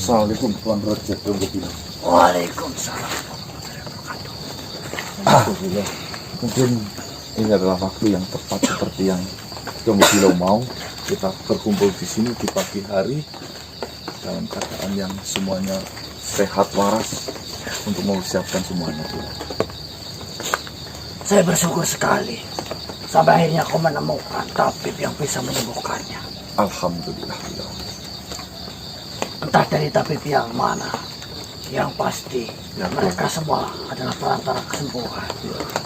Assalamualaikum Tuan Raja Jonggobilo. Waalaikumsalam. Mungkin ini adalah waktu yang tepat seperti yang Jonggobilo mau. Kita berkumpul di sini di pagi hari dalam keadaan yang semuanya sehat waras untuk mempersiapkan semuanya. Saya bersyukur sekali sampai akhirnya kau menemukan tabib yang bisa menyembuhkannya. Alhamdulillah. Entah dari tabib yang mana, yang pasti Ya, mereka semua adalah perantara kesembuhan.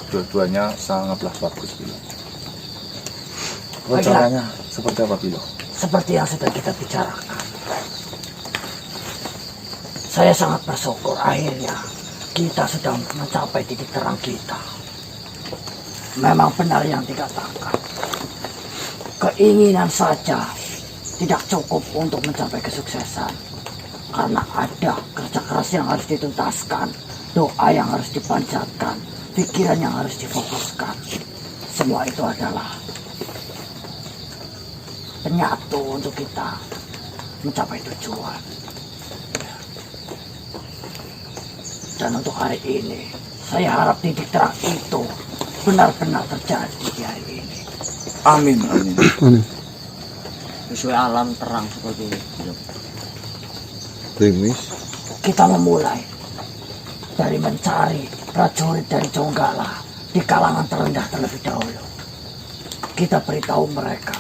Dua-duanya sangatlah bagus, Bilo. Rencananya seperti apa, Bilo? Seperti yang sudah kita bicarakan. Saya sangat bersyukur akhirnya kita sudah mencapai titik terang kita. Memang benar yang dikatakan. Keinginan saja tidak cukup untuk mencapai kesuksesan. Karena ada kerja keras yang harus dituntaskan, doa yang harus dipanjatkan, pikiran yang harus difokuskan. Semua itu adalah penyatu untuk kita mencapai tujuan. Dan untuk hari ini, saya harap titik terang itu benar-benar terjadi di hari ini. Amin, amin. Sesuai alam terang seperti ini. Rimis. Kita memulai dari mencari prajurit dari Jonggala di kalangan terendah terlebih dahulu. Kita beritahu mereka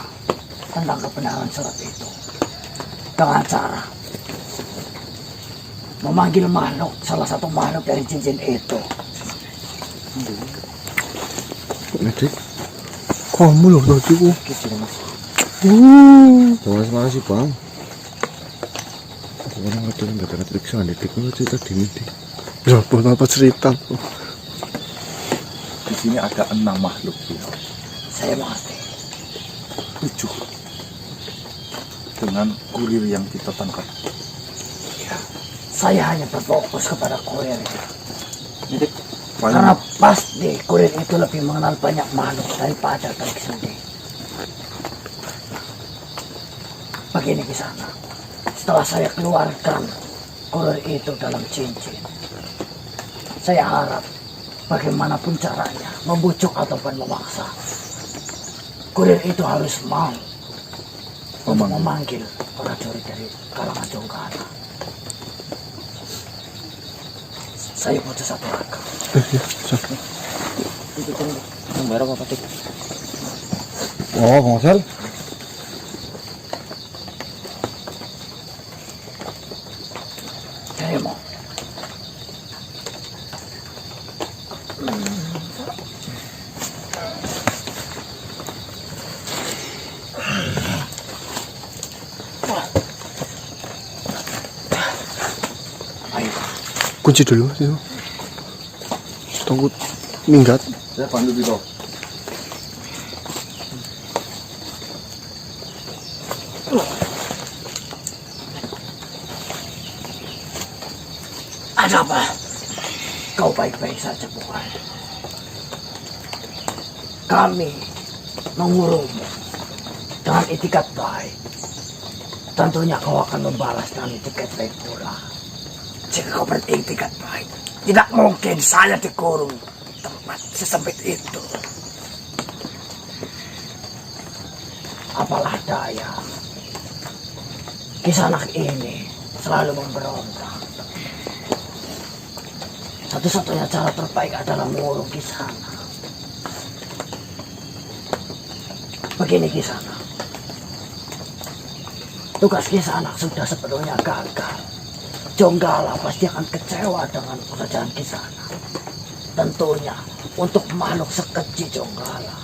tentang kebenaran surat itu dengan cara memanggil makhluk, salah satu makhluk dari cincin itu. Medik, kamu loh tadi ku. Terima kasih bang. Orang ada yang datang periksa Medik, kalau cerita di Medik. Ya, apa cerita? Di sini ada 6 makhluk, Bilo. Saya mengerti. 7 dengan kurir yang kita tangkap. Ya, saya hanya berfokus kepada kurir. Medik, Karena pasti kurir itu lebih mengenal banyak makhluk daripada Telik Sendi. Begini di sana. Setelah saya keluarkan kurir itu dalam cincin, saya harap bagaimanapun caranya, membujuk ataupun memaksa, kurir itu harus mau untuk memanggil prajurit dari kalangan Jonggala. Saya butuh satu raka. Itu kan gambar apa Tik? Oh, Bang Sal. Saya mau. Ayo. Kunci dulu sih. Tunggu minggat. saya panggil Bilo. Ada apa? Kau baik-baik saja bukan? Kami mengurungmu dengan itikat baik. Tentunya kau akan membalas dengan itikat baik pula. Jika kau beritikat baik, tidak mungkin saya dikurung tempat sesempit itu. Apalah daya, Kisanak ini selalu memberontak. Satu-satunya cara terbaik adalah mengurung Kisanak. Begini Kisanak, tugas Kisanak sudah sepenuhnya gagal. Jonggala pasti akan kecewa dengan pekerjaan Kisanak. Tentunya untuk makhluk sekecil Jonggala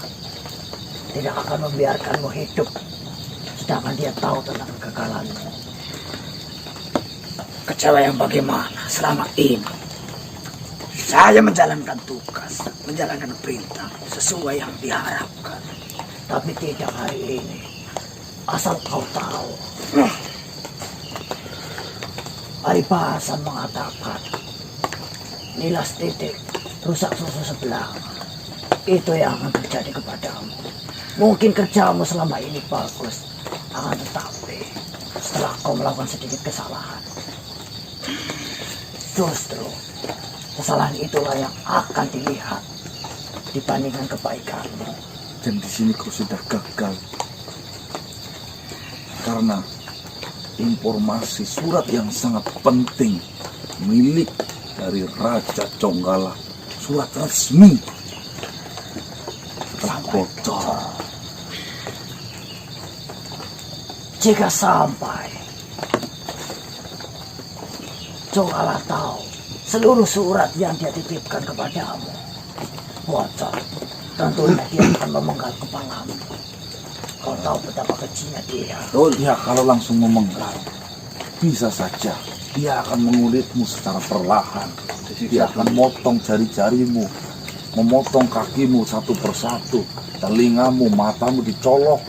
tidak akan membiarkanmu hidup, sedangkan dia tahu tentang kegagalanmu. Kecewa yang bagaimana selama ini? Saya menjalankan tugas, menjalankan perintah sesuai yang diharapkan. Tapi tidak hari ini. Asal kau tahu. Paribahasan mengatakan nilas titik rusak susu sebelah. Itu yang akan terjadi kepadamu. Mungkin kerjamu selama ini bagus, akan tetapi setelah kau melakukan sedikit kesalahan, Justru kesalahan itulah yang akan dilihat dibandingkan kebaikanmu. Dan di sini kau sudah gagal. Karena informasi surat yang sangat penting milik dari Raja Jonggala, surat resmi, telah bocor. Jika sampai Jonggala tahu seluruh surat yang dia titipkan kepadamu bocor, tentunya dia akan memenggal kepalamu. Kau tahu betapa kecilnya dia. Betul. Ya, kalau langsung memenggal, bisa saja dia akan mengulitmu secara perlahan. Dia akan motong jari-jarimu, memotong kakimu satu persatu, telingamu, matamu dicolok.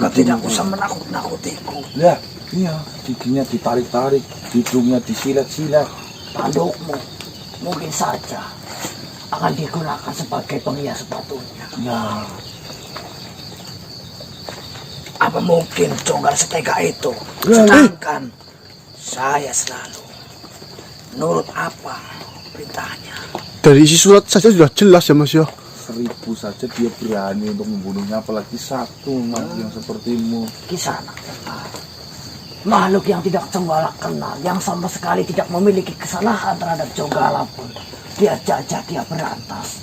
Kau tidak usah menakut-nakutiku. Ya, iya, giginya ditarik-tarik, hidungnya disilet-silet. Tandukmu mungkin saja akan digunakan sebagai penghias sepatunya. Ya, Apa mungkin Jonggala setega itu? Sedangkan saya selalu nurut apa perintahnya. Dari isi surat saja sudah jelas ya Mas ya. 1000 saja dia berani untuk membunuhnya, apalagi satu yang sepertimu. Kisana, makhluk yang tidak Jonggala kenal, yang sama sekali tidak memiliki kesalahan terhadap Jonggala pun dia jajah, dia berantas.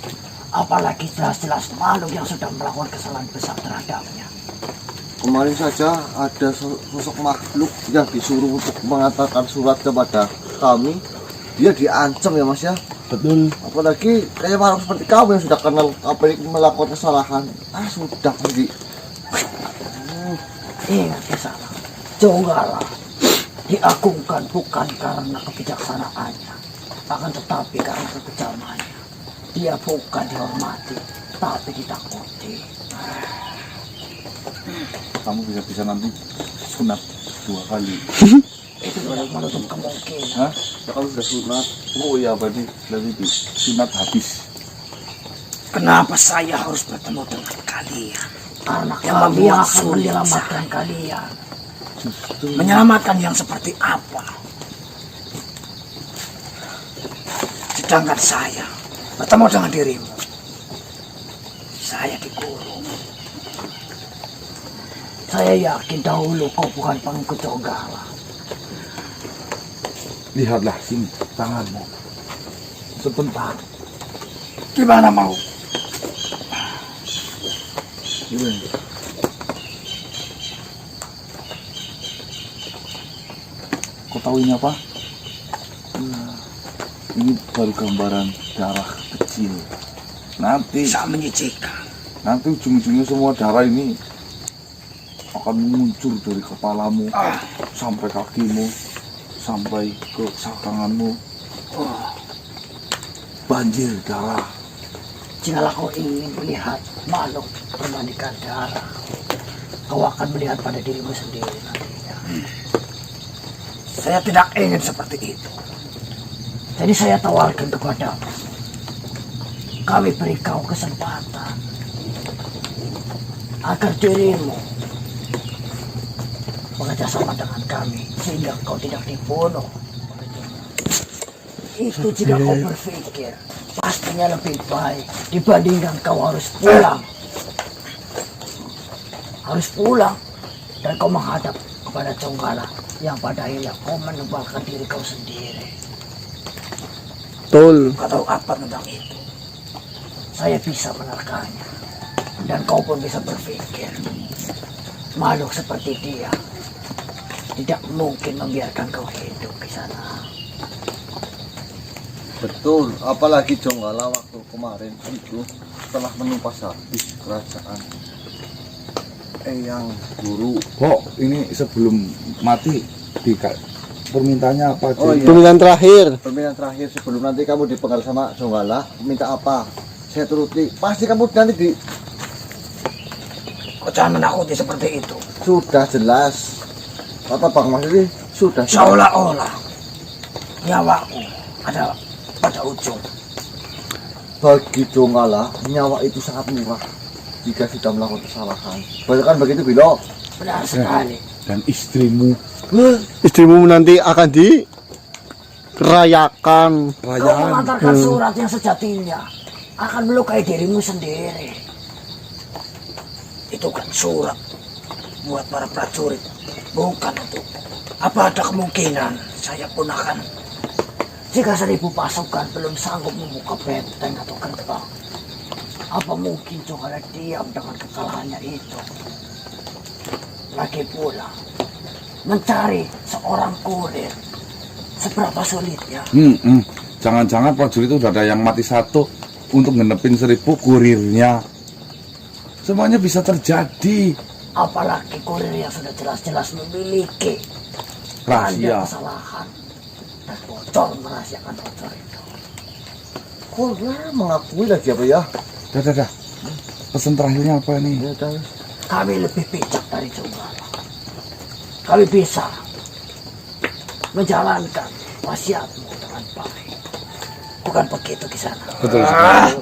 Apalagi jelas-jelas makhluk yang sudah melakukan kesalahan besar terhadapnya. Kemarin saja ada sosok makhluk yang disuruh untuk mengantarkan surat kepada kami. Dia diancam ya Mas ya. Betul. Apalagi kayak makhluk seperti kamu yang sudah kenal apa yang melakukan kesalahan. Sudah pergi. Ingat Kisana, Jonggala diagungkan bukan karena kebijaksanaannya, akan tetapi karena kekejamannya. Dia bukan dihormati, tapi ditakuti. Kamu bisa nanti sunat 2 kali. Itu tidak menutup kemungkinan. Hah? Kalau sudah sunat, oh iya berarti sunat habis. Kenapa saya harus bertemu dengan kalian? Karena yang akan menyelamatkan kalian. Justru Menyelamatkan yang seperti apa? Sedangkan saya bertemu dengan dirimu, saya dikurung. Saya yakin dahulu kau bukan pengikut Jonggala. lihatlah sini tanganmu. Sebentar. Gimana mau? Gimana? Kau tahu ini apa? Ini baru gambaran darah kecil. Nanti Bisa menyicikan. ujung-ujungnya semua darah ini akan muncul dari kepalamu sampai kakimu, sampai ke sakanganmu. Banjir darah. Jikalau kau ingin melihat makhluk bermandikan darah, kau akan melihat pada dirimu sendiri nantinya. Saya tidak ingin seperti itu. Jadi saya tawarkan kepadamu. Kami beri kau kesempatan agar dirimu bekerjasama dengan kami sehingga kau tidak dibunuh. Itu jika kau berpikir pastinya lebih baik dibandingkan kau harus pulang. Harus pulang dan kau menghadap kepada Jonggala yang pada akhirnya kau menebalkan diri kau sendiri. Betul. Kau tahu apa tentang itu? Saya bisa menerkanya. Dan kau pun bisa berpikir makhluk seperti dia tidak mungkin membiarkan kau hidup di sana. Betul, apalagi Jonggala waktu kemarin itu telah menumpas habis kerajaan Eyang Guru. Kok ini sebelum mati permintaannya apa? Oh iya, Pemilihan terakhir. permintaan terakhir sebelum nanti kamu dipenggal sama Jonggala, minta apa? Saya turuti. Pasti kamu nanti di Kau jangan menakuti seperti itu. sudah jelas. Kata Bang Mas ini sudah jelas. Seolah-olah nyawaku ada pada ujung. Bagi Jonggala, nyawa itu sangat murah jika sudah melakukan kesalahan. Bahkan begitu Bilo. Benar sekali. Dan istrimu Istrimu nanti akan rayakan. Kau mengantarkan surat yang sejatinya akan melukai dirimu sendiri. Itu kan surat buat para prajurit, bukan untuk. Apa ada kemungkinan saya pun akan, jika 1000 pasukan belum sanggup membuka benteng atau gerbang, apa mungkin Jonggala diam dengan kekalahannya itu? Lagi pula, mencari seorang kurir seberapa sulitnya. Jangan-jangan prajurit itu udah ada yang mati satu untuk ngenepin 1000 kurirnya. Semuanya bisa terjadi. Apalagi kurir yang sudah jelas-jelas memiliki Rahasia. kesalahan dan bocor merahasiakan bocor itu. Kurir mengakui lagi apa ya? Dah. Pesan terakhirnya apa nih? Ya, dah. Kami lebih bijak dari Jonggala. Kami bisa menjalankan wasiatmu dengan baik. Bukan begitu Kisana? Betul sekali.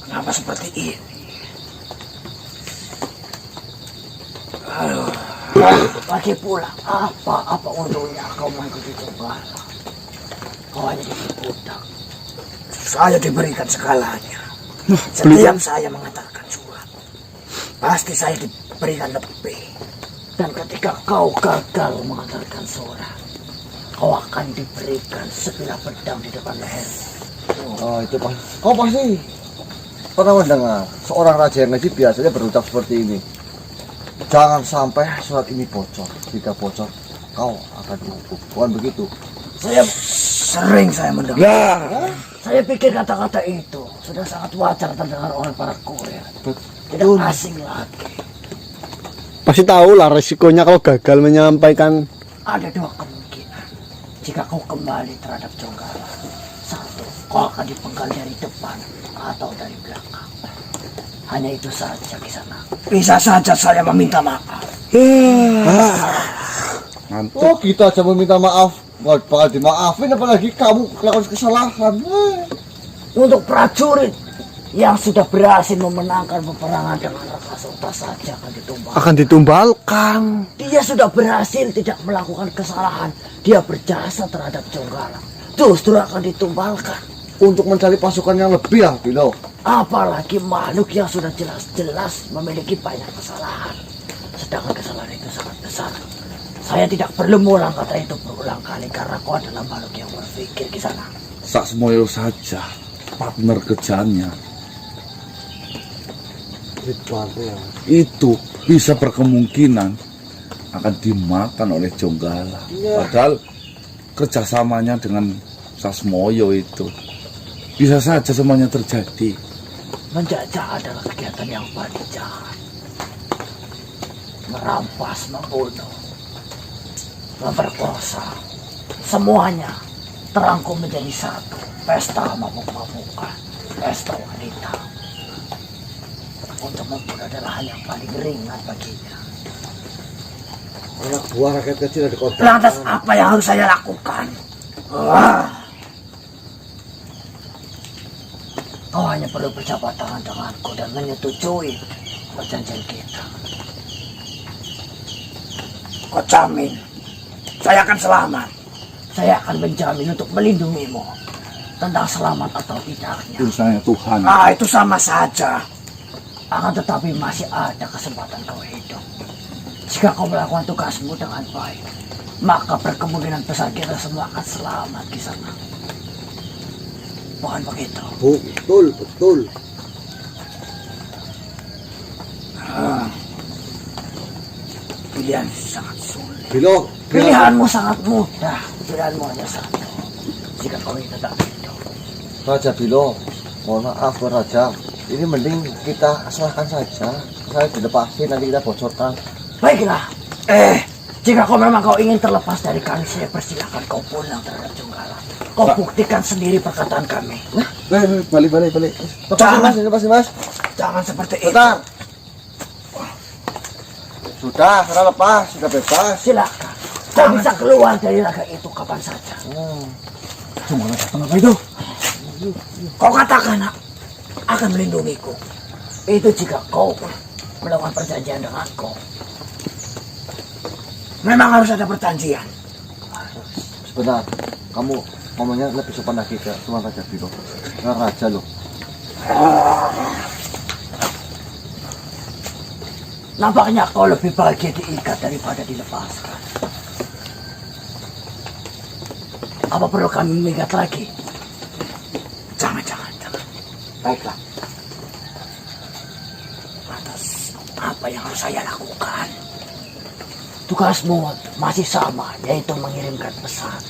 Kenapa seperti ini? Lagi pula, apa untungnya kau mengikuti Jonggala? Kau hanya diberi budak. Saya diberikan segalanya. Setiap saya mengantarkan surat, pasti saya diberikan lebih. Dan ketika kau gagal mengantarkan surat, kau akan diberikan sebilah pedang di depan leher. Oh, itu pas. Kau pasti pernah mendengar seorang raja yang ngaji biasanya berucap seperti ini. Jangan sampai surat ini bocor. Jika bocor, kau akan dihukum. Bukan begitu? Saya sering mendengar. Lah, Saya pikir kata-kata itu sudah sangat wajar terdengar oleh para kurir. Tidak asing lagi. Pasti tahu lah resikonya kalau gagal menyampaikan. Ada 2 kemungkinan. Jika kau kembali terhadap Jonggala, 1, kau akan dipenggal dari depan atau dari belakang. Hanya itu saja Kisana. Bisa saja saya meminta maaf. ngantuk. Oh, kita aja meminta maaf. Nggak bakal dimaafin, apalagi kamu melakukan kesalahan. Untuk prajurit yang sudah berhasil memenangkan peperangan dengan Rakasota saja akan Ditumbalkan. Dia sudah berhasil tidak melakukan kesalahan. Dia berjasa terhadap Jonggala. Justru akan ditumbalkan. Untuk mencari pasukan yang lebih ya, Bilo. Apalagi makhluk yang sudah jelas-jelas memiliki banyak kesalahan. Sedangkan kesalahan itu sangat besar. Saya tidak perlu mengulang kata itu berulang kali karena kau adalah makhluk yang berpikir di sana. Saksemoyo saja partner kerjanya itu bisa berkemungkinan akan dimakan oleh Jonggala. Padahal kerjasamanya dengan Sasmoyo itu bisa saja semuanya terjadi. Menjajah adalah kegiatan yang paling jahat. Merampas, membunuh, memperkosa, semuanya terangkum menjadi satu. Pesta mabuk-mabukan, pesta wanita. Untuk membunuh adalah hal yang paling ringan baginya. Anak buah rakyat kecil ada korban. Lantas apa yang harus saya lakukan? Kau hanya perlu berjabat tangan denganku dan menyetujui perjanjian kita. Kau jamin saya akan selamat. Saya akan menjamin untuk melindungimu. Tentang selamat atau tidaknya, Urusannya Tuhan. itu sama saja. Akan tetapi masih ada kesempatan kau hidup. Jika kau melakukan tugasmu dengan baik, maka berkemungkinan besar kita semua akan selamat di sana. Bukan begitu? Betul. Pilihan sangat sulit. Bilo, Pilihanmu sangat mudah. Pilihanmu hanya satu. Jika kau ingin tetap hidup. Raja Bilo, mohon maaf Raja. Ini mending kita serahkan saja. Saya dilepasin, nanti kita bocorkan. Baiklah. Jika kau memang kau ingin terlepas dari kami, saya persilakan kau pulang terhadap Jonggala. Kau buktikan sendiri perkataan kami. Balik. Lepasin mas. Jangan seperti itu. Bentar. Sudah, sudah lepas, sudah bebas. Silakan. Kau bisa keluar dari raga itu kapan saja. Cuma datang apa itu? Kau katakan akan melindungiku. Itu jika kau melakukan perjanjian denganku. Memang harus ada perjanjian. Sebentar, kamu ngomongnya lebih sopan lagi ke Tuan Raja Bilo. Tuan Raja loh. Nampaknya kau lebih bahagia diikat daripada dilepaskan. Apa perlu kami mengikat lagi? Jangan. Baiklah. Atas apa yang harus saya lakukan? Tugasmu masih sama, yaitu mengirimkan pesan.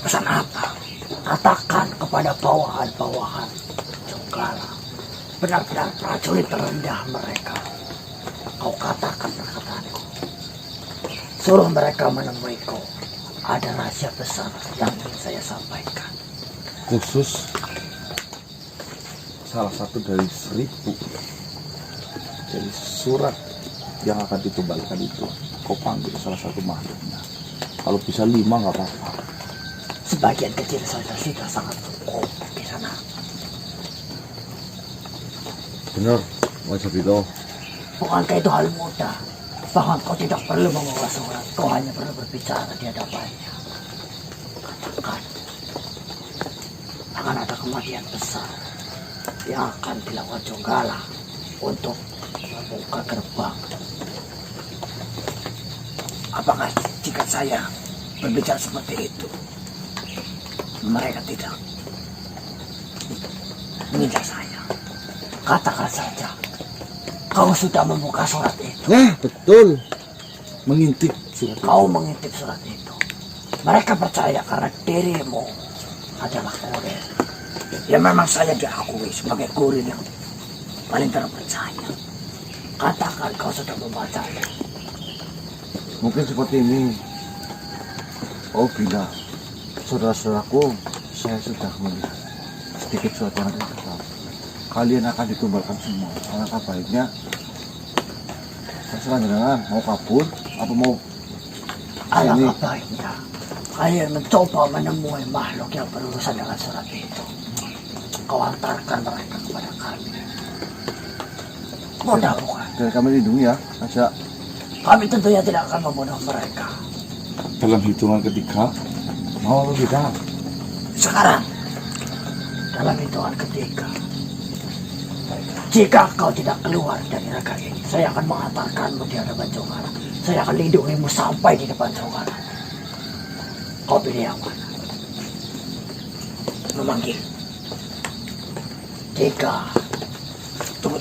Pesan apa? Katakan kepada bawahan-bawahan Jonggala, benar-benar prajurit terendah mereka. Kau katakan perkataanku. Suruh mereka menemuiku. Ada rahasia besar yang ingin saya sampaikan. Khusus salah satu dari 1000 dari surat yang akan ditumbalkan itu, kau panggil salah satu makhluknya. Kalau bisa 5 nggak apa-apa. Sebagian kecil saja sudah sangat cukup di sana. Benar, Raja Bilo. Bukankah itu hal mudah? Bahkan kau tidak perlu membawa surat, kau hanya perlu berbicara di hadapannya. Katakan, akan ada kematian besar yang akan dilakukan Jonggala untuk membuka gerbang. Apakah jika saya berbicara seperti itu, mereka tidak mengincar saya? Katakan saja, kau sudah membuka surat itu. Nah, betul. Mengintip surat. Kau mengintip surat itu. Mereka percaya karena dirimu adalah kurir. Ya memang saya diakui sebagai kurir yang paling terpercaya. Katakan kau sudah membacanya. Mungkin seperti ini. Oh bila saudara-saudaraku, saya sudah melihat sedikit surat yang ada di dalam. Kalian akan ditumbalkan semua. Alangkah baiknya terserah jenengan mau kabur apa mau Alangkah baiknya kalian mencoba menemui makhluk yang berurusan dengan surat itu. Kau antarkan mereka kepada kami. Mudah bukan? biar kami lindungi ya, Raja. Kami tentunya tidak akan membunuh mereka. Dalam hitungan ketiga, mau atau tidak? Sekarang, dalam hitungan ketiga, jika kau tidak keluar dari raga ini, saya akan mengantarkanmu di hadapan Jonggala. Saya akan lindungimu sampai di depan Jonggala. Kau pilih yang mana? Memanggil. 3. Tunggu.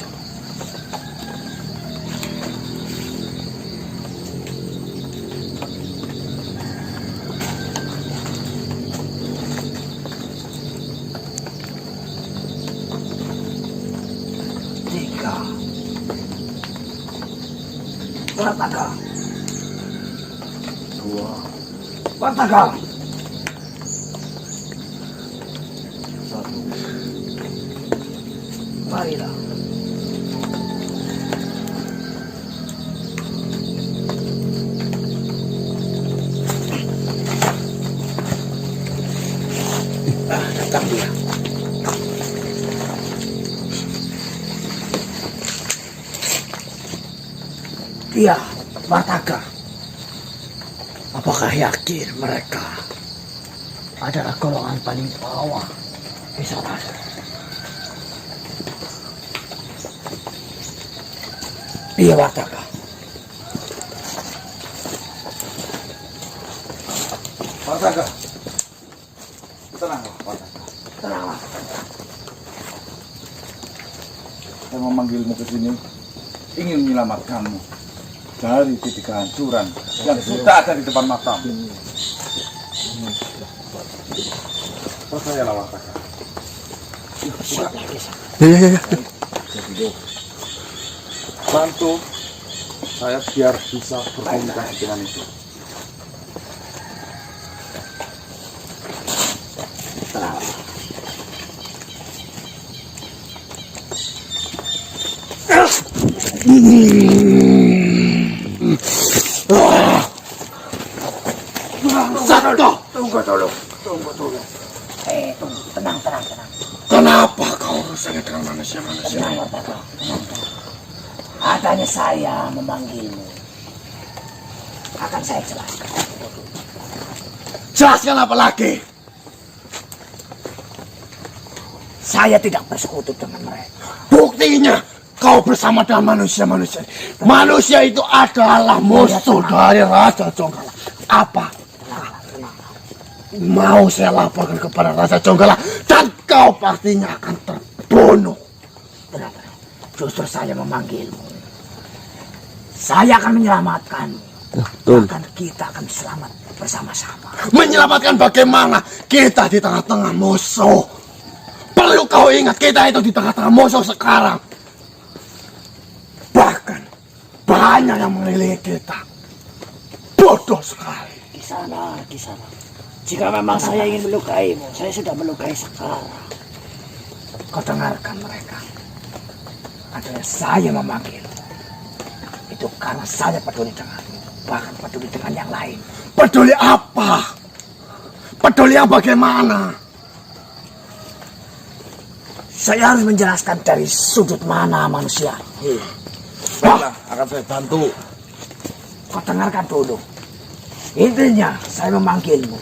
Wartaga. 2, Wartaga. 1. Marilah. Datang dia. Dia, Wartaga. Apakah yakin mereka adalah golongan paling bawah di sana? Iya, Wartaga. Wartaga. Tenanglah, Wartaga. Tenanglah. Saya memanggilmu ke sini ingin menyelamatkanmu dari titik kehancuran yang sudah ada di depan matamu. Percayalah, Wartaga. Siap lagi, Sang. Ya. Bantu saya biar bisa berkomunikasi dengan itu. Tunggu dulu. Tunggu. Tenang. Kenapa kau urusannya dengan manusia-manusia? Tenang, Wartaga. Adanya saya memanggilmu. Akan saya jelaskan. Jelaskan apa lagi? Saya tidak bersekutu dengan mereka. Buktinya kau bersama dengan manusia-manusia. Manusia itu adalah musuh dari Raja Jonggala. Apa? Mau saya laporkan kepada Raja Jonggala dan kau pastinya akan terbunuh. Tenang. Justru saya memanggilmu. Saya akan menyelamatkanmu. Betul. Bahkan kita akan selamat bersama-sama. Menyelamatkan bagaimana? Kita di tengah-tengah musuh. Perlu kau ingat, kita itu di tengah-tengah musuh sekarang. Bahkan banyak yang mengelilingi kita. Bodoh sekali. Di sana. Jika memang saya ingin melukaimu, saya sudah melukai sekarang. Kau dengarkan mereka. Adalah saya memanggilmu. Itu karena saya peduli denganmu. Bahkan peduli dengan yang lain. Peduli apa? Peduli yang bagaimana? Saya harus menjelaskan dari sudut mana manusia. Baiklah, akan saya bantu. Kau dengarkan dulu. Intinya saya memanggilmu.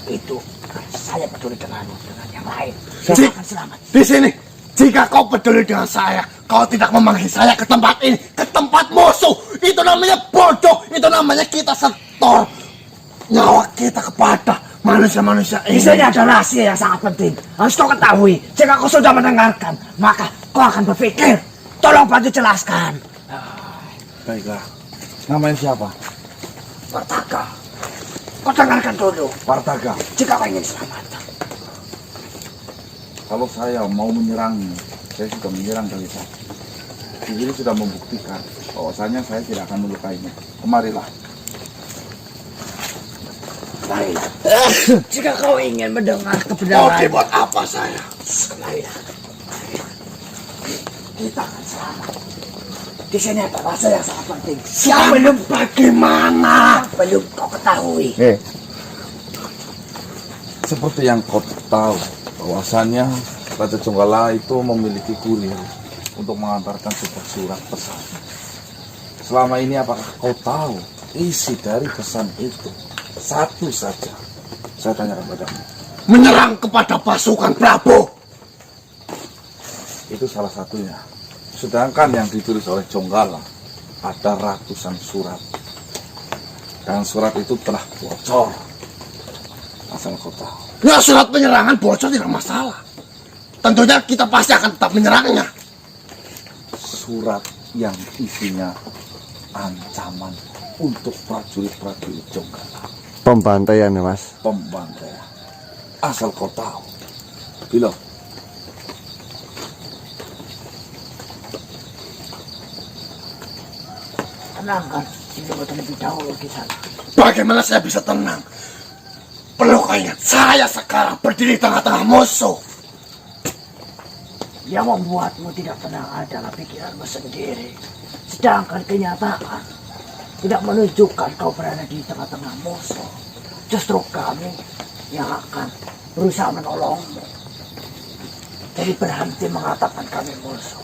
Itu karena saya peduli denganmu, dengan yang lain. Saya akan selamat. Di sini, jika kau peduli dengan saya, kau tidak memanggil saya ke tempat ini, ke tempat musuh. Itu namanya bodoh. Itu namanya kita setor nyawa kita kepada manusia-manusia Di ini. sini ada rahasia yang sangat penting. Harus kau ketahui. Jika kau sudah mendengarkan, maka kau akan berpikir. Tolong bantu jelaskan. Baiklah, namanya siapa? Partaka. Kau dengarkan dulu. Partaka. Jika kau ingin selamat. Kalau saya mau menyerangmu, saya sudah menyerang dari tadi. Jadi sudah membuktikan bahwasanya saya tidak akan melukainya. Kemarilah. Baiklah. Jika kau ingin mendengar kebenaran. Oke, buat apa saya? Kemarilah. Kita akan selamat. Di sini ada rahasia yang sangat penting. Belum bagaimana? Belum kau ketahui. Seperti yang kau tahu, bahwasannya Raja Jonggala itu memiliki kurir untuk mengantarkan sebuah surat pesan. Selama ini apakah kau tahu isi dari pesan itu? Satu saja. Saya tanya kepadamu. Menyerang kepada pasukan Prabu. Itu salah satunya. Sedangkan yang ditulis oleh Jonggala ada ratusan surat. Dan surat itu telah bocor. Asal kau tahu. Ya, surat penyerangan bocor tidak masalah. Tentunya kita pasti akan tetap menyerangnya. Surat yang isinya ancaman untuk prajurit-prajurit Jonggala. Pembantaian ya mas. Pembantaian. Asal kau tahu. Bilo. Tenangkan. Kita terlebih dahulu di sana. Bagaimana saya bisa tenang? Perlu kau ingat, saya sekarang berdiri di tengah-tengah musuh. Yang membuatmu tidak tenang adalah pikiranmu sendiri. Sedangkan kenyataan tidak menunjukkan kau berada di tengah-tengah musuh. Justru kami yang akan berusaha menolongmu. Jadi berhenti mengatakan kami musuh.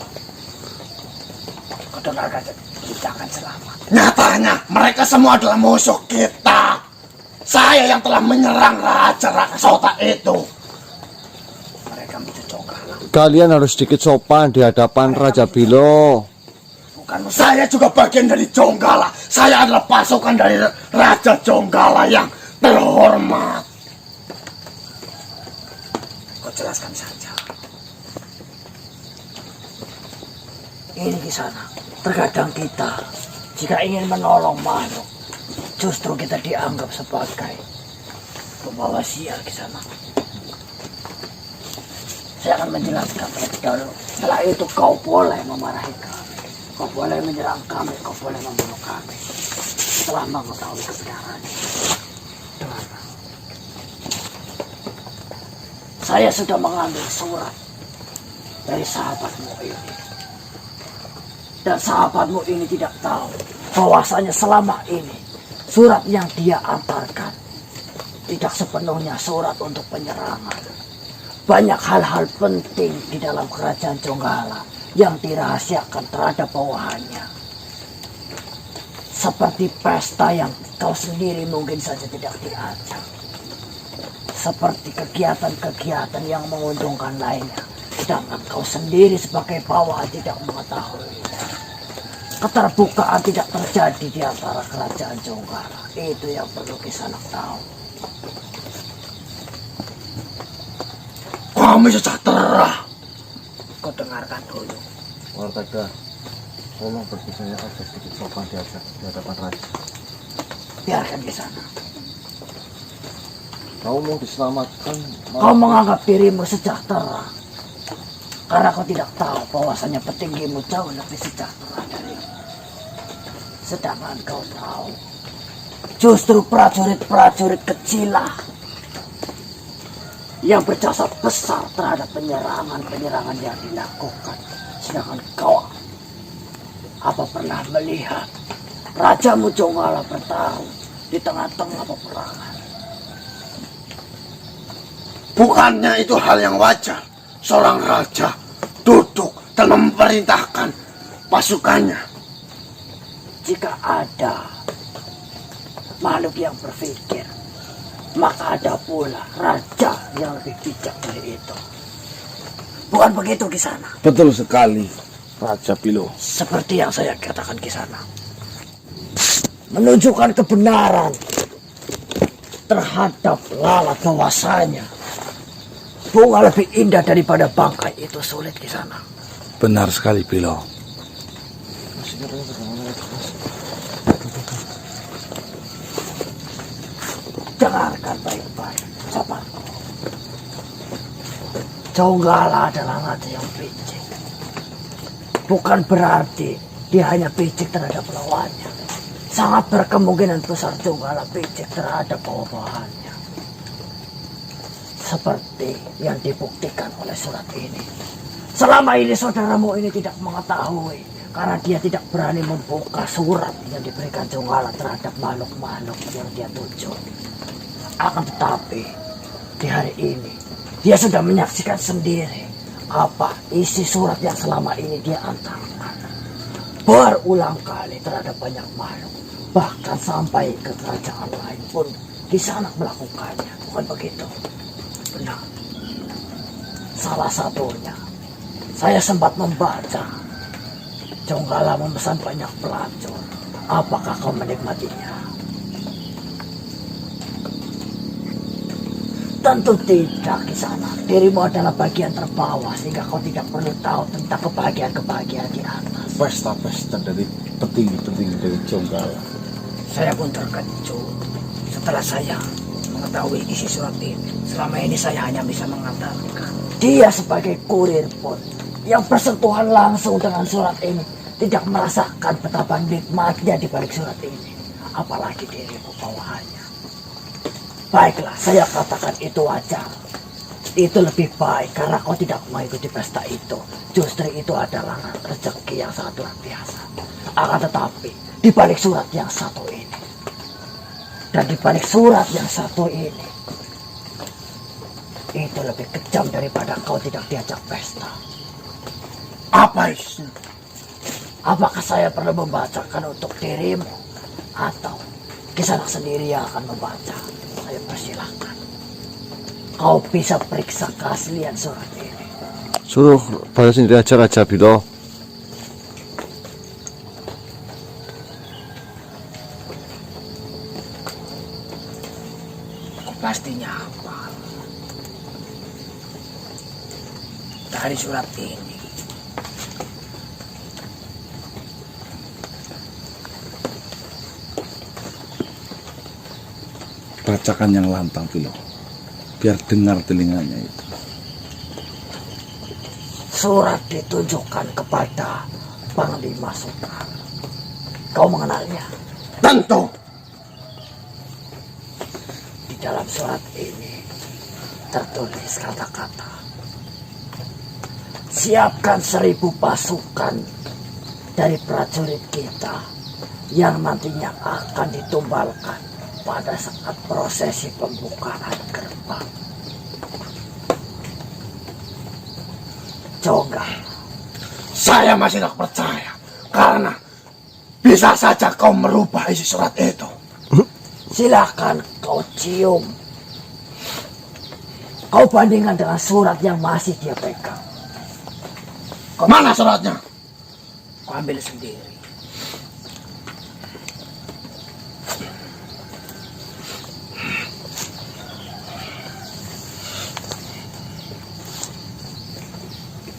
Kau dengarkan, kita akan selamat. Nyatanya mereka semua adalah musuh kita. Saya yang telah menyerang Raja Rakasota itu. Mereka menuju Jonggala. Kalian harus sedikit sopan di hadapan Raja Bilo. Bukan musuh. Saya juga bagian dari Jonggala. Saya adalah pasukan dari Raja Jonggala yang terhormat. Kau jelaskan saja. Ini di sana. Terkadang kita jika ingin menolong makhluk, justru kita dianggap sebagai pembawa sial di sana. Saya akan menjelaskan terlebih dahulu. Setelah itu kau boleh memarahi kami, kau boleh menyerang kami, kau boleh membunuh kami. Setelah mengetahui kebenarannya. Dengarlah. Saya sudah mengambil surat dari sahabatmu ini. Dan sahabatmu ini tidak tahu bahwasanya selama ini surat yang dia antarkan tidak sepenuhnya surat untuk penyerangan. Banyak hal-hal penting di dalam kerajaan Jonggala yang dirahasiakan terhadap bawahannya. Seperti pesta yang kau sendiri mungkin saja tidak diajak. Seperti kegiatan-kegiatan yang menguntungkan lainnya. Sedangkan kau sendiri sebagai bawahan tidak mengetahui. Keterbukaan tidak terjadi di antara kerajaan Jonggala. Itu yang perlu Kisanak tahu. Kami sejahtera. Kau dengarkan dulu. Wartaga, tolong berbicara agak sedikit sopan di hadapan raja. Biarkan Kisanak. Kau mau diselamatkan. Kau menganggap dirimu sejahtera. Karena kau tidak tahu bahwasanya petinggimu jauh lebih sejahtera darimu. Sedangkan kau tahu, justru prajurit-prajurit kecilah yang berjasa besar terhadap penyerangan-penyerangan yang dilakukan. Sedangkan kau, apa pernah melihat Rajamu Jonggala bertarung di tengah-tengah peperangan? Bukannya itu hal yang wajar. Seorang raja duduk dan memerintahkan pasukannya. Jika ada makhluk yang berpikir, maka ada pula raja yang lebih bijak dari itu. Bukan begitu Kisanak? Betul sekali, Raja Pilo. Seperti yang saya katakan Kisanak. Menunjukkan kebenaran terhadap lalat bahwasanya bunga lebih indah daripada bangkai itu sulit Kisanak. Benar sekali, Pilo. Dengarkan baik-baik, sahabatku. Jonggala adalah raja yang picik. Bukan berarti dia hanya picik terhadap lawannya. Sangat berkemungkinan besar Jonggala picik terhadap bawahannya. Seperti yang dibuktikan oleh surat ini. Selama ini saudaramu ini tidak mengetahui. Karena dia tidak berani membuka surat yang diberikan Jonggala terhadap makhluk-makhluk yang dia tuju. Akan tetapi, di hari ini, dia sudah menyaksikan sendiri apa isi surat yang selama ini dia antarkan. Berulang kali terhadap banyak makhluk. Bahkan sampai ke kerajaan lain pun Kisanak melakukannya. Bukan begitu? Benar. Salah satunya, saya sempat membaca Jonggala memesan banyak pelacur. Apakah kau menikmatinya? Tentu tidak Kisanak. Dirimu adalah bagian terbawah sehingga kau tidak perlu tahu tentang kebahagiaan-kebahagiaan di atas. Pesta-pesta dari petinggi-petinggi dari Jonggala. Saya pun terkejut setelah saya mengetahui isi surat ini. Selama ini saya hanya bisa mengatakan dia sebagai kurir pun yang bersentuhan langsung dengan surat ini tidak merasakan betapa nikmatnya di balik surat ini. Apalagi dirimu bawahannya. Baiklah, saya katakan itu wajar. Itu lebih baik karena kau tidak mengikuti pesta itu. Justru itu adalah rezeki yang sangat luar biasa. Akan tetapi, di balik surat yang satu ini, dan di balik surat yang satu ini, itu lebih kejam daripada kau tidak diajak pesta. Apa isinya? Apakah saya perlu membacakan untuk dirimu? Atau Kisanak sendiri yang akan membaca? Saya persilahkan. Kau bisa periksa keaslian surat ini. Suruh baca sendiri aja Raja Pilo. Pastinya hafal. Dari surat ini. Bacakan yang lantang, Pilo. Biar dengar telinganya itu. Surat ditunjukkan kepada Panglima Sukar. Kau mengenalnya? Tentu. Di dalam surat ini tertulis kata-kata, siapkan 1000 pasukan dari prajurit kita yang nantinya akan ditumbalkan pada saat prosesi pembukaan gerbang. Jonggala, Saya masih tidak percaya. Karena bisa saja kau merubah isi surat itu. Silakan kau cium. Kau bandingkan dengan surat yang masih dia pegang. Mana suratnya? Kau ambil sendiri.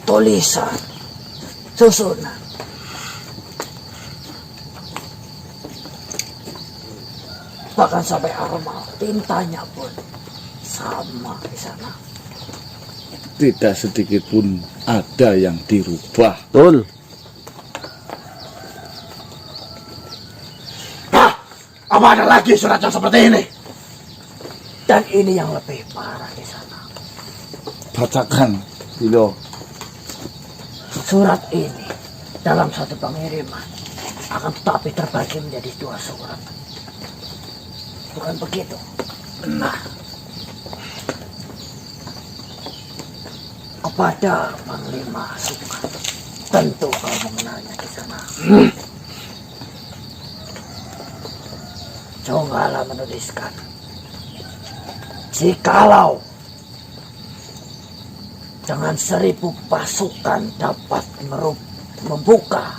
Tulisan, susunan. Bahkan sampai aroma tintanya pun sama di sana. Tidak sedikit pun ada yang dirubah. Betul. Hah? Apa ada lagi surat yang seperti ini? Dan ini yang lebih parah di sana. Bacakan, Bilo. Surat ini dalam satu pengiriman akan tetapi terbagi menjadi 2 surat. Bukan begitu? Nah, kepada Panglima Sukan, tentu kau mengenalnya di sana. Jonggala menuliskan, jikalau dengan 1000 pasukan dapat membuka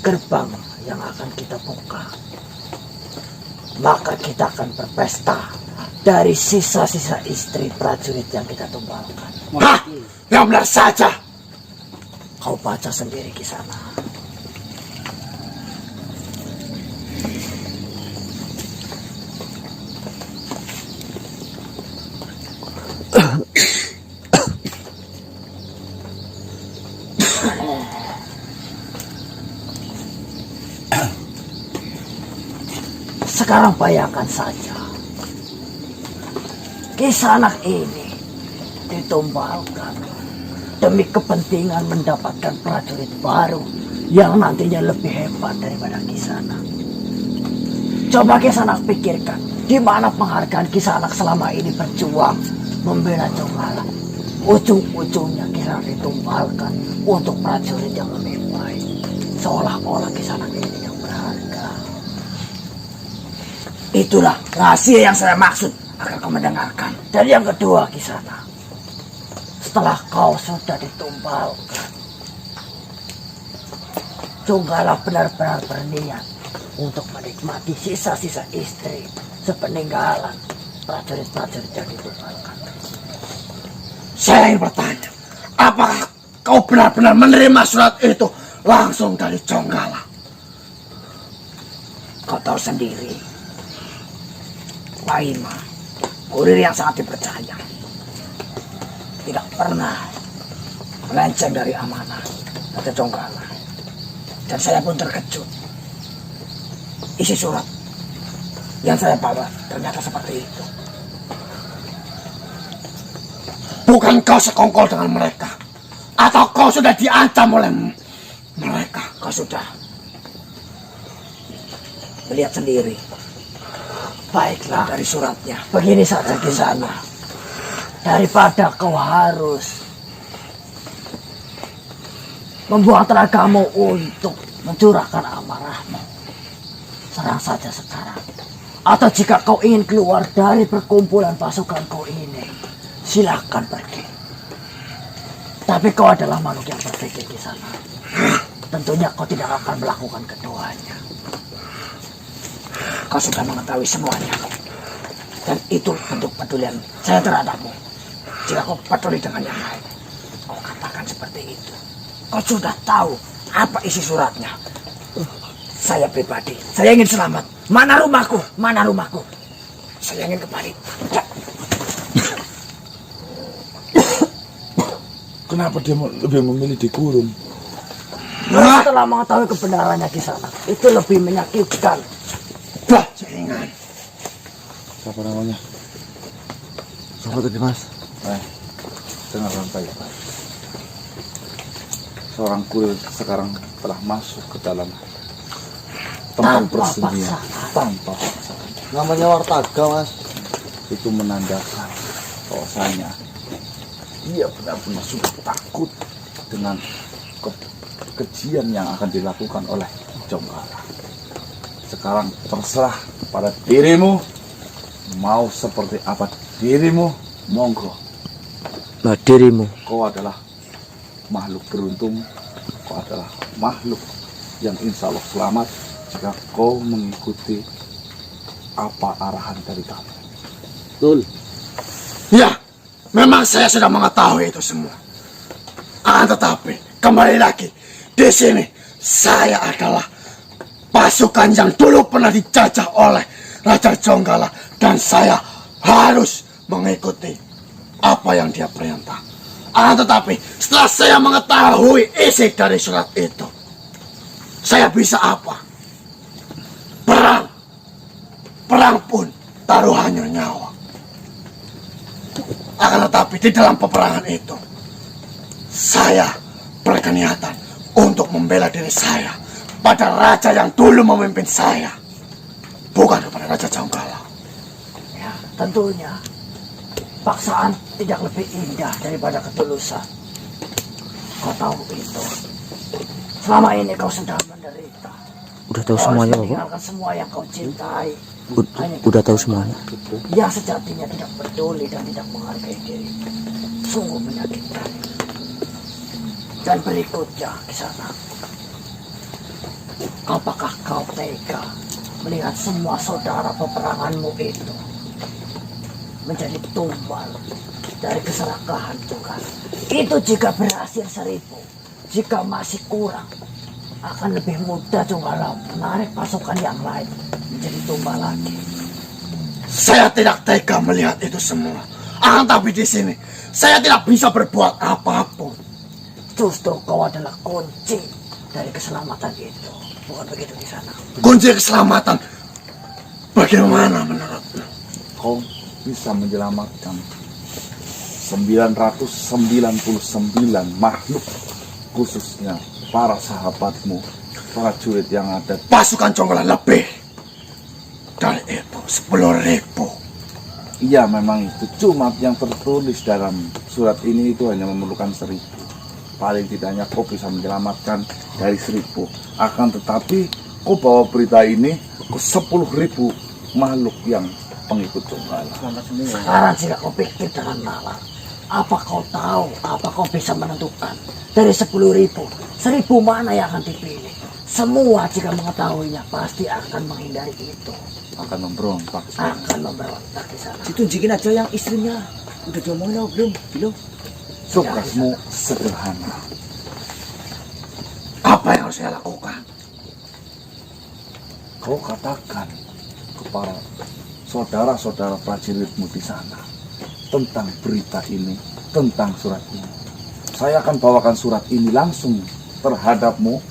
gerbang yang akan kita buka, maka kita akan berpesta dari sisa-sisa istri prajurit yang kita tumbalkan. Hah? Yang benar saja. Kau baca sendiri di sana. Sekarang bayangkan saja, Kisanak ini ditumbalkan demi kepentingan mendapatkan prajurit baru yang nantinya lebih hebat daripada Kisanak. Coba Kisanak pikirkan, di mana penghargaan Kisanak selama ini berjuang membela Jonggala. Ujung-ujungnya Kisanak ditumbalkan untuk prajurit yang lebih baik, seolah-olah Kisanak ini tidak berharga. Itulah rahasia yang saya maksud agar kau mendengarkan. Dan yang kedua, Kisanak, setelah kau sudah ditumbalkan, Jonggala benar-benar berniat untuk menikmati sisa-sisa istri sepeninggalan prajurit-prajurit yang ditumbalkan. Saya ingin bertanya, apakah kau benar-benar menerima surat itu langsung dari Jonggala? Kau tahu sendiri, Pak Ima, kurir yang sangat dipercaya, tidak pernah melenceng dari amanah atau Jonggala. Dan saya pun terkejut. Isi surat yang saya bawa ternyata seperti itu. Bukan kau sekongkol dengan mereka? Atau kau sudah diancam oleh mereka? Kau sudah melihat sendiri. Baiklah, dari suratnya. Begini saja Kisanak. Daripada kau harus membuang tenagamu untuk mencurahkan amarahmu, serang saja sekarang. Atau jika kau ingin keluar dari perkumpulan pasukan kau ini, silakan pergi. Tapi kau adalah makhluk yang berpikir di sana. Tentunya kau tidak akan melakukan keduanya. Kau sudah mengetahui semuanya. Dan itu bentuk pedulian saya terhadapmu. Jika kau peduli dengan yang lain, kau katakan seperti itu. Kau sudah tahu apa isi suratnya. Saya pribadi, saya ingin selamat. Mana rumahku? Mana rumahku? Saya ingin kembali. Kenapa dia lebih memilih dikurung? Setelah mengetahui kebenarannya di sana, itu lebih menyakitkan. Jangan. Siapa namanya? Siapa tadi mas? Dengarkan baik-baik. Seorang kurir sekarang telah masuk ke dalam tempat Tanpa persembunyian paksaan. tanpa paksaan. Namanya Wartaga, Mas. Itu menandakan bahwasanya dia benar-benar sudah takut dengan kejian yang akan dilakukan oleh Jonggala. Sekarang terserah pada dirimu. Mau seperti apa dirimu, monggo. Nah, dirimu. Kau adalah makhluk beruntung. Kau adalah makhluk yang insya Allah selamat jika kau mengikuti apa arahan dari kami. Betul. Ya, memang saya sudah mengetahui itu semua. Akan tetapi, kembali lagi, di sini saya adalah pasukan yang dulu pernah dijajah oleh Raja Jonggala dan saya harus mengikuti apa yang dia perintah. Akan tetapi, setelah saya mengetahui isi dari surat itu, saya bisa apa? Perang. Perang pun taruhannya nyawa. Akan tetapi di dalam peperangan itu, saya berkeniatan untuk membela diri saya pada raja yang dulu memimpin saya, bukan kepada Raja Jonggala. Ya, tentunya paksaan tidak lebih indah daripada ketulusan. Kau tahu itu. Selama ini kau sedang menderita. Udah tahu Kau semuanya, harus Bapak? meninggalkan semua yang kau cintai. Udah tahu semuanya. Yang sejatinya tidak peduli dan tidak menghargai diri. Sungguh menyakitkan. Dan berikutnya ke sana. Apakah kau tega melihat semua saudara peperanganmu itu menjadi tumbal dari keserakahan Jonggala? Itu jika berhasil 1000, jika masih kurang, akan lebih mudah Jonggala menarik pasukan yang lain menjadi tumbal lagi. Saya tidak tega melihat itu semua. Akan tapi di sini, saya tidak bisa berbuat apapun. Justru kau adalah kunci dari keselamatan itu. Bukan begitu di sana. Kunci keselamatan bagaimana menurutmu? Kau bisa menyelamatkan 999 makhluk, khususnya para sahabatmu, para prajurit yang ada. Pasukan Jonggala lebih dari itu, 10.000. Iya, memang itu. Cuma yang tertulis dalam surat ini itu hanya memerlukan 1000. Paling tidaknya kau bisa menyelamatkan dari 1000. Akan tetapi kau bawa berita ini ke 10.000 makhluk yang pengikut Jonggala. Sekarang jika kau pikir dengan malam, apa kau tahu, apa kau bisa menentukan dari 10.000, 1000 mana yang akan dipilih? Semua jika mengetahuinya pasti akan menghindari itu, Akan memberontak. akan memberontak di sana. Ditunjukin aja yang istrinya. Udah diomongin apa belum? Belum. Tugasmu sederhana. Apa yang harus saya lakukan? Kau katakan kepada saudara-saudara prajuritmu di sana tentang berita ini, tentang surat ini. Saya akan bawakan surat ini langsung terhadapmu.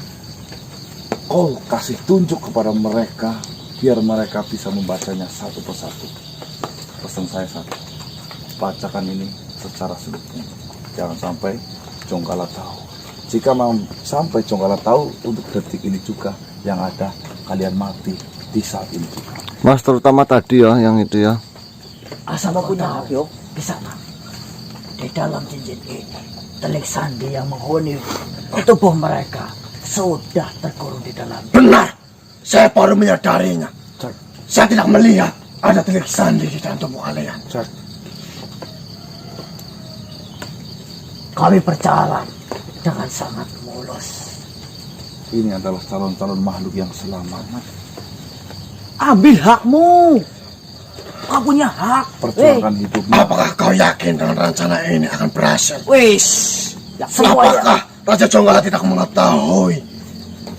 Kau kasih tunjuk kepada mereka biar mereka bisa membacanya satu persatu. Pesan saya satu, bacakan ini secara selupnya. Jangan sampai Jonggala tahu. Jika mau sampai Jonggala tahu, untuk detik ini juga yang ada kalian mati di saat ini juga. Mas, terutama tadi ya, yang itu ya. Asal kau tahu, di sana, di dalam cincin ini, telik sandi yang menghuni tubuh mereka sudah terkurung di dalam. Benar, saya baru menyadarinya. Saya tidak melihat ada telik sandi di dalam tubuh kalian. Kami berjalan dengan sangat mulus. Ini adalah calon-calon makhluk yang selamat. Ambil hakmu. Kau punya hak. Perjuangkan hidupmu. Apakah kau yakin dengan rencana ini akan berhasil? Wis. Apakah Raja Jonggala tidak mengetahui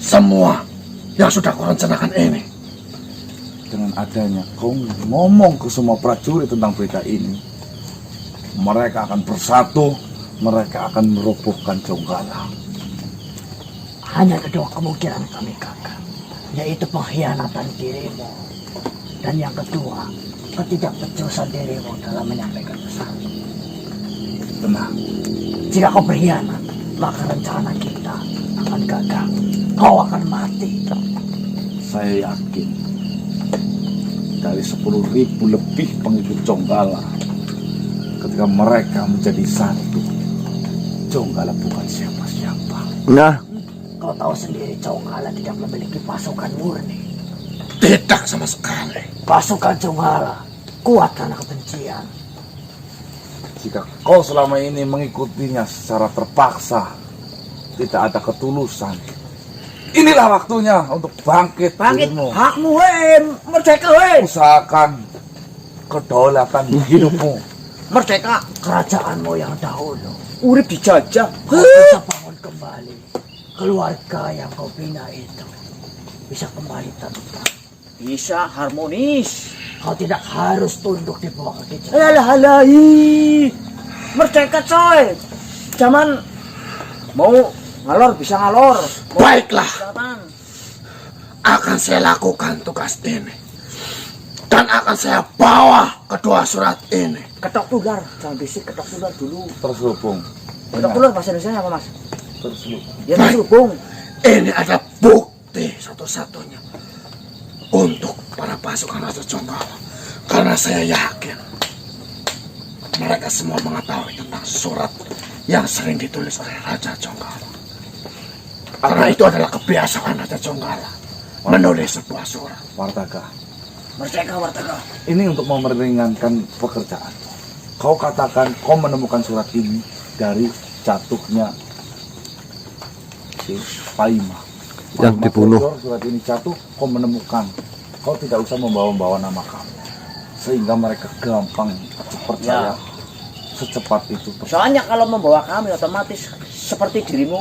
semua yang sudah kau rencanakan ini? Dengan adanya kau ngomong ke semua prajurit tentang berita ini, mereka akan bersatu, mereka akan merobohkan Jonggala. Hanya kedua kemungkinan kami gagal, yaitu pengkhianatan dirimu, dan yang kedua, ketidakpecusan dirimu dalam menyampaikan pesan. Tenang, Jika kau berkhianat, maka rencana kita akan gagal. Kau akan mati. saya yakin dari 10.000 lebih pengikut Jonggala, ketika mereka menjadi satu, Jonggala bukan siapa-siapa. Nah, Kau tahu sendiri Jonggala tidak memiliki pasukan murni. Tidak sama sekali. Pasukan Jonggala kuat karena kebencian. Jika kau selama ini mengikutinya secara terpaksa, tidak ada ketulusan, inilah waktunya untuk bangkit dirimu. Hakmu weh, merdeka weh. Usahakan kedaulatan hidupmu. Merdeka. Kerajaanmu yang dahulu Urip dijajah. kau bisa bangun kembali. Keluarga yang kau bina itu bisa kembali tenang. Bisa harmonis. Kau tidak harus tunduk di bawah kaki Jonggala. Alah halahi. Merdeka coy. Zaman mau ngalor bisa ngalor. Mau Baiklah, jalan. akan saya lakukan tugas ini. Dan akan saya bawa kedua surat ini. Ketok tular, jangan bisik, ketok tular dulu. Terselubung. Ketok tular bahasa Indonesia apa mas? Terselubung. Ya Baik. terhubung. Ini adalah bukti satu-satunya untuk para pasukan Raja Jonggala. Karena saya yakin mereka semua mengetahui tentang surat yang sering ditulis oleh Raja Jonggala. Karena itu adalah kebiasaan Raja Jonggala menulis sebuah surat. Wartaga, Merdeka, merdeka. ini untuk meringankan pekerjaan. Kau katakan kau menemukan surat ini dari jatuhnya si Paima. Yang Paima dibunuh. bocor, surat ini jatuh, kau menemukan. Kau tidak usah membawa-bawa nama kamu, sehingga mereka gampang percaya secepat itu. Soalnya kalau membawa kami otomatis seperti dirimu.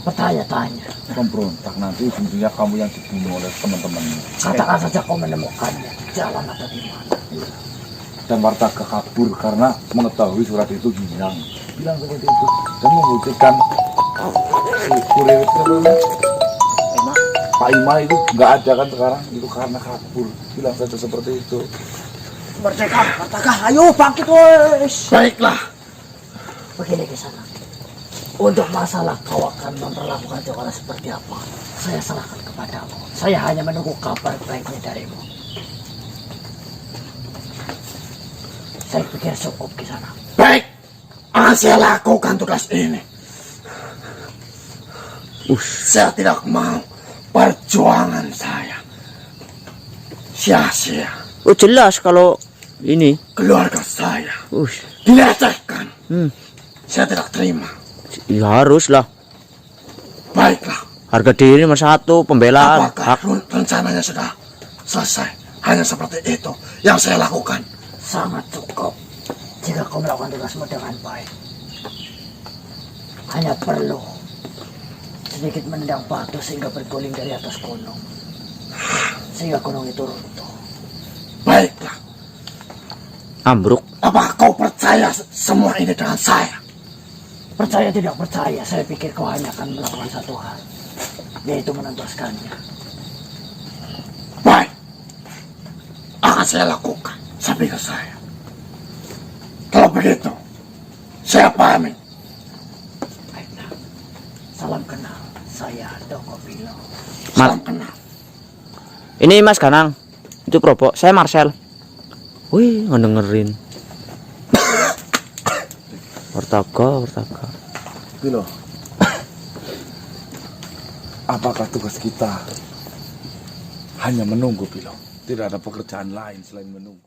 Bertanya-tanya. Pemberontak nanti ujung-ujungnya kamu yang dibunuh oleh teman-temanmu. Katakan saja kau menemukannya. Jalan ada di mana. Dan Wartaga kabur karena mengetahui surat itu hilang. Bilang seperti itu dan membuktikan si Kuriwit Emak. Pak Ima itu nggak ada kan sekarang, itu karena kabur. Bilang saja seperti itu. Merdeka, merdeka. Ayo bangkit wes. Baiklah, Begini ke sana. Untuk masalah kau akan memperlakukan Jonggala seperti apa, saya serahkan kepadamu. Saya hanya menunggu kabar baiknya darimu. Saya pikir cukup di sana. baik. Akan saya lakukan tugas ini. Saya tidak mau perjuangan saya sia-sia. Oh jelas kalau ini. Keluarga saya dilecehkan. Saya tidak terima. Ya harus lah. Baiklah, Harga diri nomor satu, pembelaan. apakah rencananya sudah selesai? Hanya seperti itu yang saya lakukan. Sangat cukup jika kau melakukan tugasmu dengan baik. Hanya perlu sedikit menendang batu sehingga berguling dari atas gunung. Sehingga gunung itu runtuh. Baiklah, Ambruk. apakah kau percaya semua ini dengan saya? Percaya tidak percaya, saya pikir kau hanya akan melakukan satu hal, yaitu menentaskannya. Baik, akan saya lakukan. Saya pikir saya. Kalau begitu, saya pamit. Baiklah, salam kenal. Saya Doko Pilo. Salam kenal. Ini Mas Ganang. Itu Probo. Saya Marcel. Wih, ngedengerin. Wartaga. Pilo, apakah tugas kita hanya menunggu, Pilo? Tidak ada pekerjaan lain selain menunggu.